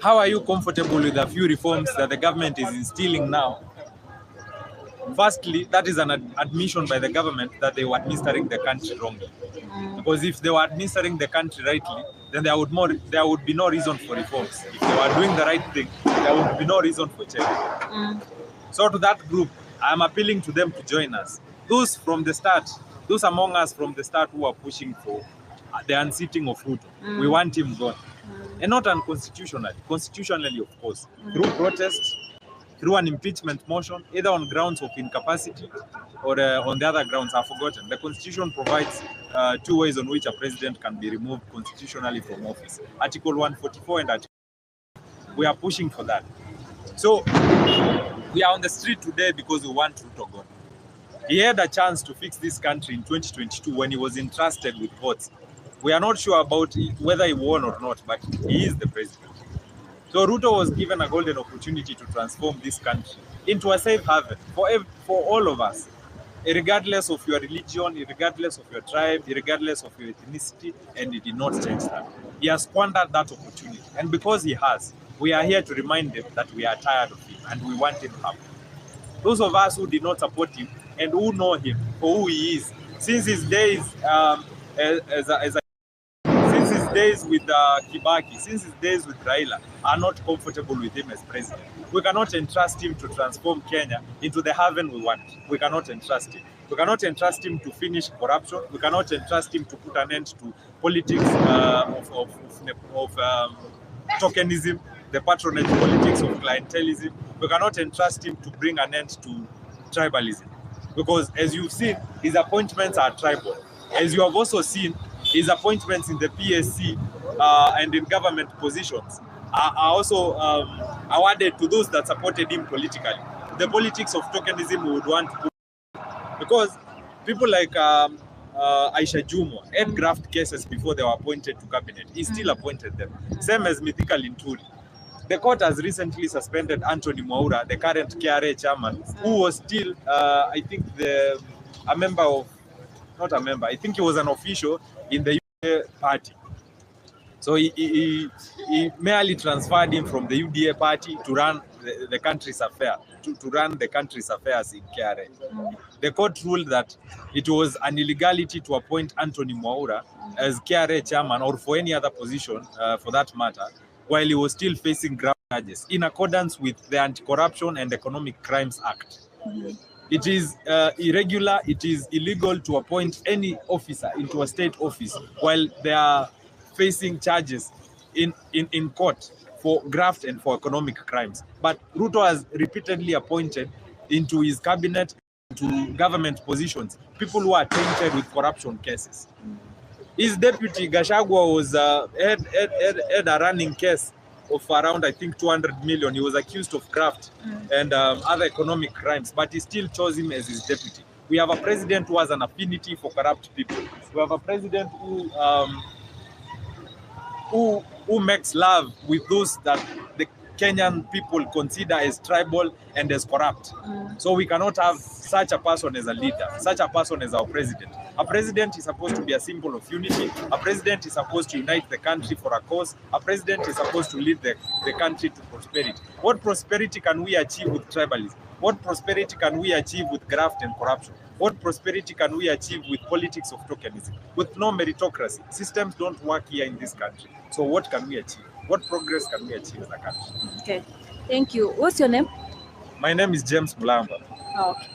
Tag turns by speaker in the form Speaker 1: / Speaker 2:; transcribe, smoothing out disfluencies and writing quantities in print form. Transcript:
Speaker 1: how are you comfortable with a few reforms that the government is instilling now? Firstly, that is an admission by the government that they were administering the country wrongly. Because if they were administering the country rightly, then there would be no reason for reforms. If they were doing the right thing, there would be no reason for change. So to that group, I'm appealing to them to join us. Those among us from the start who are pushing for the unseating of Ruto, we want him gone. And not unconstitutionally, constitutionally of course, through protest, through an impeachment motion, either on grounds of incapacity or on the other grounds I've forgotten. The Constitution provides 2 ways on which a president can be removed constitutionally from office. Article 144 and Article. We are pushing for that. So we are on the street today because we want Ruto gone. He had a chance to fix this country in 2022 when he was entrusted with votes. We are not sure about whether he won or not, but he is the president. So Ruto was given a golden opportunity to transform this country into a safe haven for all of us, regardless of your religion, regardless of your tribe, regardless of your ethnicity, and he did not change that. He has squandered that opportunity, and because he has, we are here to remind him that we are tired of him and we want him happy. Those of us who did not support him and who know him for who he is, since his days since his days with Kibaki, since his days with Raila, are not comfortable with him as president. We cannot entrust him to transform Kenya into the haven we want. We cannot entrust him. We cannot entrust him to finish corruption. We cannot entrust him to put an end to politics of tokenism, the patronage politics of clientelism. We cannot entrust him to bring an end to tribalism. Because as you've seen, his appointments are tribal. As you have also seen, his appointments in the PSC and in government positions are also awarded to those that supported him politically. The politics of tokenism we would want to put, because people like Aisha Jumwa had graft cases before they were appointed to cabinet. He still appointed them. Same as Mithika Linturi. The court has recently suspended Anthony Mwaura, the current KRA chairman, who was still, I think, a member of, not a member, I think he was an official in the UDA party. So he merely transferred him from the UDA party to run the country's affairs, to run the country's affairs in KRA. The court ruled that it was an illegality to appoint Anthony Mwaura as KRA chairman or for any other position for that matter, while he was still facing ground charges in accordance with the Anti-Corruption and Economic Crimes Act. It is irregular, it is illegal to appoint any officer into a state office while they are facing charges in court for graft and for economic crimes. But Ruto has repeatedly appointed into his cabinet, to government positions, people who are tainted with corruption cases. His deputy, Gachagua, was had a running case of around, I think, 200 million. He was accused of graft and other economic crimes, but he still chose him as his deputy. We have a president who has an affinity for corrupt people. We have a president who makes love with those that the Kenyan people consider as tribal and as corrupt. So we cannot have such a person as a leader, such a person as our president. A president is supposed to be a symbol of unity. A president is supposed to unite the country for a cause. A president is supposed to lead the country to prosperity. What prosperity can we achieve with tribalism? What prosperity can we achieve with graft and corruption? What prosperity can we achieve with politics of tokenism? With no meritocracy. Systems don't work here in this country. So what can we achieve? What progress can we achieve as a country?
Speaker 2: Okay, thank you. What's your name?
Speaker 1: My name is James Mulamba.
Speaker 2: Oh, okay.